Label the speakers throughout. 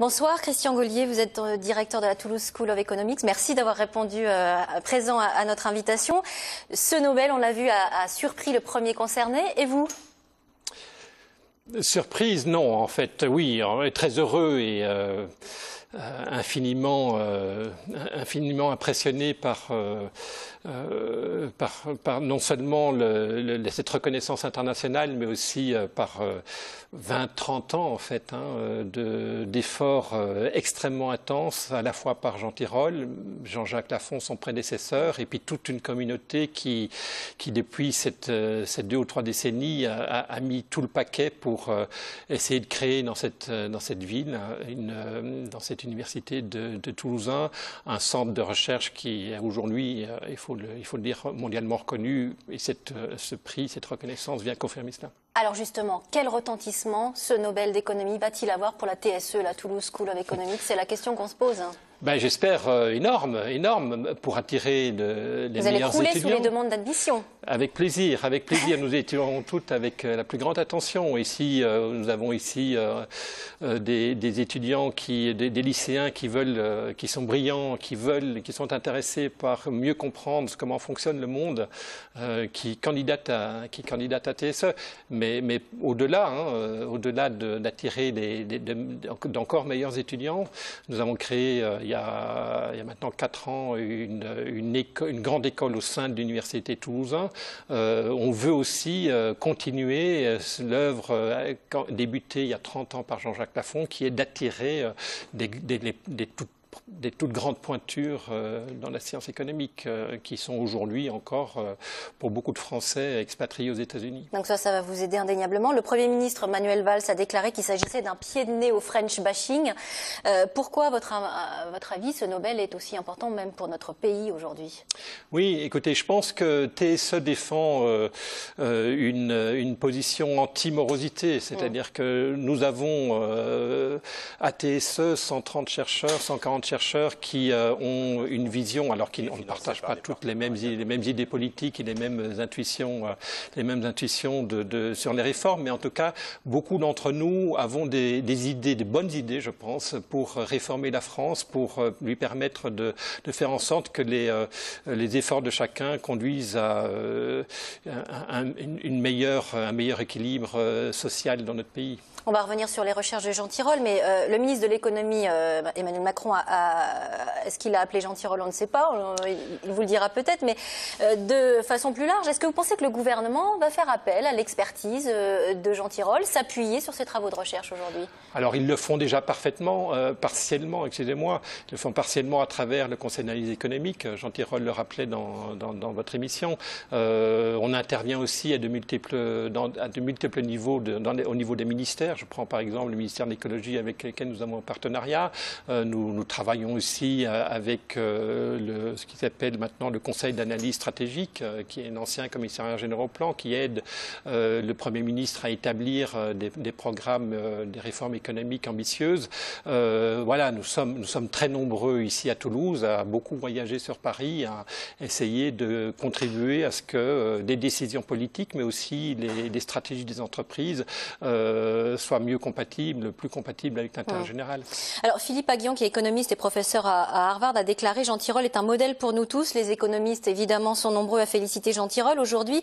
Speaker 1: Bonsoir Christian Gaulier, vous êtes directeur de la Toulouse School of Economics. Merci d'avoir répondu présent à notre invitation. Ce Nobel, on l'a vu, a surpris le premier concerné. Et vous ?
Speaker 2: Surprise, non. En fait, oui, on est très heureux et infiniment impressionné par non seulement cette reconnaissance internationale, mais aussi par 20-30 ans en fait d'efforts extrêmement intenses, à la fois par Jean Tirole, Jean-Jacques Lafon, son prédécesseur, et puis toute une communauté qui depuis ces 2 ou 3 décennies a mis tout le paquet pour essayer de créer dans cette ville, dans cette université de Toulousain, un centre de recherche qui est aujourd'hui, il faut le dire, mondialement reconnu, et ce prix, cette reconnaissance vient confirmer cela.
Speaker 1: Alors justement, quel retentissement ce Nobel d'économie va-t-il avoir pour la TSE, la Toulouse School of Economics? C'est la question qu'on se pose.
Speaker 2: Ben, j'espère énorme pour attirer les meilleurs étudiants.
Speaker 1: Vous allez crouler sous les demandes d'admission.
Speaker 2: Avec plaisir. Nous étudions toutes avec la plus grande attention. Ici, nous avons ici des étudiants, des lycéens qui sont brillants, qui sont intéressés par mieux comprendre comment fonctionne le monde, qui candidatent à TSE. Mais au-delà, au-delà d'attirer d'encore meilleurs étudiants, nous avons créé il y a maintenant 4 ans une grande école au sein de l'université Toulousain. On veut aussi continuer l'œuvre débutée il y a 30 ans par Jean-Jacques Lafon, qui est d'attirer des toutes grandes pointures dans la science économique qui sont aujourd'hui encore, pour beaucoup de Français, expatriés aux États-Unis.
Speaker 1: Donc ça va vous aider indéniablement. Le Premier ministre Manuel Valls a déclaré qu'il s'agissait d'un pied de nez au French bashing. Pourquoi, à votre avis, ce Nobel est aussi important même pour notre pays aujourd'hui?
Speaker 2: Oui, écoutez, je pense que TSE défend une position anti-morosité, c'est-à-dire que nous avons à TSE 130 chercheurs, 140 chercheurs qui ont une vision, alors qu'on ne partage pas toutes les mêmes idées politiques et les mêmes intuitions sur les réformes, mais en tout cas, beaucoup d'entre nous avons des idées, des bonnes idées, je pense, pour réformer la France, pour lui permettre de faire en sorte que les efforts de chacun conduisent à un meilleur équilibre social dans notre pays.
Speaker 1: On va revenir sur les recherches de Jean Tirole, mais le ministre de l'économie, Emmanuel Macron, est-ce qu'il a appelé Jean Tirole? On ne sait pas, il vous le dira peut-être, mais de façon plus large, est-ce que vous pensez que le gouvernement va faire appel à l'expertise de Jean Tirole, s'appuyer sur ses travaux de recherche aujourd'hui? Alors
Speaker 2: ils le font déjà partiellement, excusez-moi, ils le font partiellement à travers le Conseil d'analyse économique. Jean Tirole le rappelait dans votre émission. On intervient aussi à de multiples niveaux, au niveau des ministères. Je prends par exemple le ministère de l'écologie avec lequel nous avons un partenariat. Nous travaillons aussi avec ce qui s'appelle maintenant le Conseil d'analyse stratégique, qui est un ancien commissariat général au plan, qui aide le Premier ministre à établir des programmes, des réformes économiques ambitieuses. Voilà, nous sommes très nombreux ici à Toulouse, à beaucoup voyager sur Paris, à essayer de contribuer à ce que des décisions politiques, mais aussi des stratégies des entreprises soit plus compatible avec l'intérêt général.
Speaker 1: Alors Philippe Aghion, qui est économiste et professeur à Harvard, a déclaré: Jean Tirole est un modèle pour nous tous. Les économistes, évidemment, sont nombreux à féliciter Jean Tirole aujourd'hui.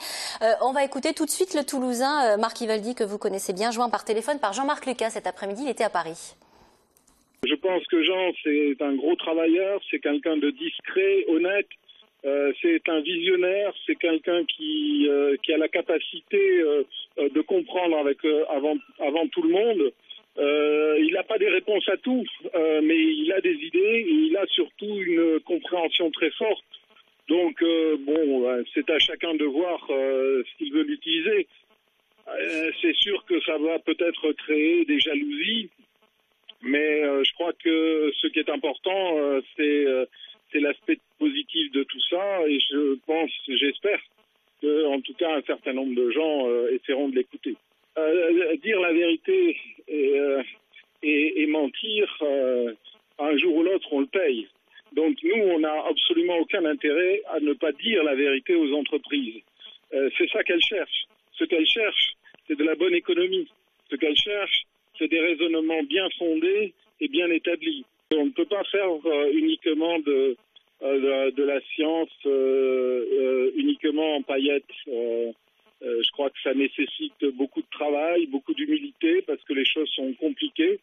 Speaker 1: On va écouter tout de suite le Toulousain Marc Ivaldi, que vous connaissez bien, joint par téléphone par Jean-Marc Lucas cet après-midi. Il était à Paris.
Speaker 3: Je pense que Jean, c'est un gros travailleur, c'est quelqu'un de discret, honnête. C'est un visionnaire, c'est quelqu'un qui a la capacité de comprendre avant tout le monde. Il n'a pas des réponses à tout, mais il a des idées et il a surtout une compréhension très forte. Donc c'est à chacun de voir ce qu'il veut l'utiliser. C'est sûr que ça va peut-être créer des jalousies, mais je crois que ce qui est important, c'est l'aspect positif de tout ça, et j'espère que, en tout cas, un certain nombre de gens essaieront de l'écouter. Dire la vérité et mentir, un jour ou l'autre, on le paye. Donc nous, on n'a absolument aucun intérêt à ne pas dire la vérité aux entreprises. C'est ça qu'elles cherchent. Ce qu'elles cherchent, c'est de la bonne économie. Ce qu'elles cherchent, c'est des raisonnements bien fondés et bien établi. On ne peut pas faire uniquement de la science uniquement en paillettes. Je crois que ça nécessite beaucoup de travail, beaucoup d'humilité, parce que les choses sont compliquées.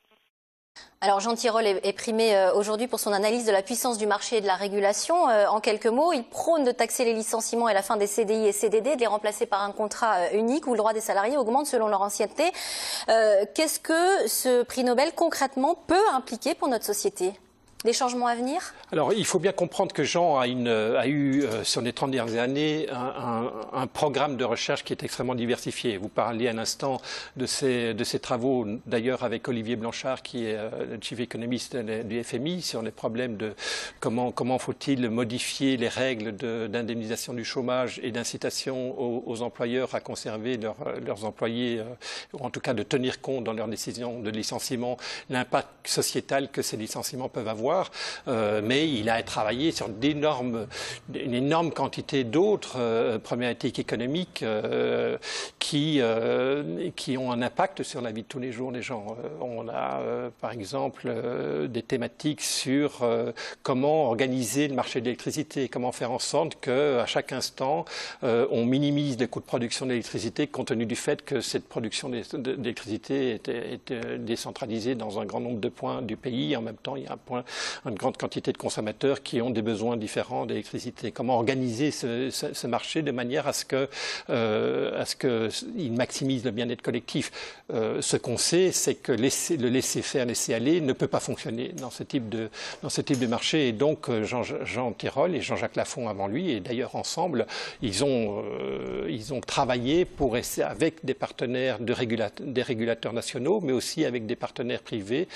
Speaker 1: Alors Jean Tirole est primé aujourd'hui pour son analyse de la puissance du marché et de la régulation. En quelques mots, il prône de taxer les licenciements et la fin des CDI et CDD, de les remplacer par un contrat unique où le droit des salariés augmente selon leur ancienneté. Qu'est-ce que ce prix Nobel concrètement peut impliquer pour notre société ? Des changements à venir?
Speaker 2: Alors, il faut bien comprendre que Jean a eu, sur les 30 dernières années, un programme de recherche qui est extrêmement diversifié. Vous parliez un instant de ses travaux, d'ailleurs avec Olivier Blanchard, qui est le chief économiste du FMI, sur les problèmes de comment faut-il modifier les règles d'indemnisation du chômage et d'incitation aux employeurs à conserver leurs employés, ou en tout cas de tenir compte dans leurs décisions de licenciement, l'impact sociétal que ces licenciements peuvent avoir. Mais il a travaillé sur une énorme quantité d'autres problématiques économiques qui ont un impact sur la vie de tous les jours des gens. On a par exemple des thématiques sur comment organiser le marché de l'électricité, comment faire en sorte qu'à chaque instant on minimise les coûts de production d'électricité compte tenu du fait que cette production d'électricité est décentralisée dans un grand nombre de points du pays. En même temps, il y a une grande quantité de consommateurs qui ont des besoins différents d'électricité. Comment organiser ce marché de manière à ce qu'il maximise le bien-être collectif. Ce qu'on sait, c'est que le laisser-faire, laisser-aller ne peut pas fonctionner dans ce type de marché. Et donc, Jean Tirole et Jean-Jacques Lafont avant lui, et d'ailleurs ensemble, ils ont travaillé pour essayer, avec des partenaires des régulateurs nationaux, mais aussi avec des partenaires privés,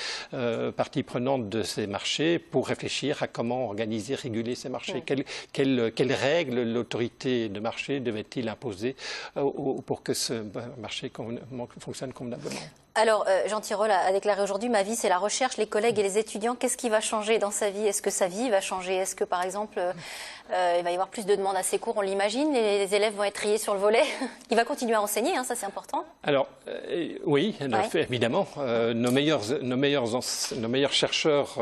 Speaker 2: parties prenantes de ces marchés, pour réfléchir à comment organiser, réguler ces marchés. Quelles règles l'autorité de marché devait-il imposer pour que ce marché fonctionne convenablement?
Speaker 1: Alors, Jean Tirole a déclaré aujourd'hui « Ma vie, c'est la recherche, les collègues et les étudiants ». Qu'est-ce qui va changer dans sa vie? Est-ce que sa vie va changer? Est-ce que, par exemple, il va y avoir plus de demandes à ses cours, on l'imagine? Les élèves vont être triés sur le volet? Il va continuer à enseigner, hein, ça c'est important.
Speaker 2: Alors, oui, évidemment. Nos meilleurs chercheurs,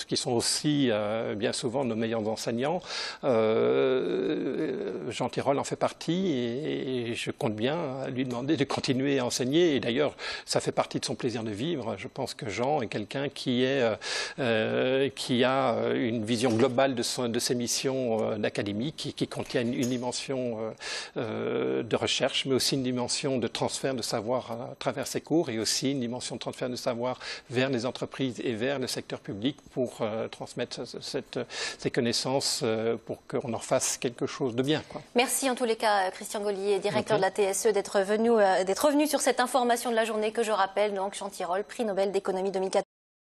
Speaker 2: qui sont aussi bien souvent nos meilleurs enseignants, Jean Tirole en fait partie et je compte bien lui demander de continuer à enseigner. Et d'ailleurs, ça fait partie de son plaisir de vivre. Je pense que Jean est quelqu'un qui a une vision globale de ses missions d'académie, qui contiennent une dimension de recherche, mais aussi une dimension de transfert de savoir à travers ses cours et aussi une dimension de transfert de savoir vers les entreprises et vers le secteur public pour transmettre ces connaissances pour qu'on en fasse quelque chose de bien, quoi.
Speaker 1: Merci en tous les cas, Christian Gollier, directeur de la TSE, d'être revenu sur cette information de la journée que je rappelle, donc Jean Tirole, prix Nobel d'économie 2014.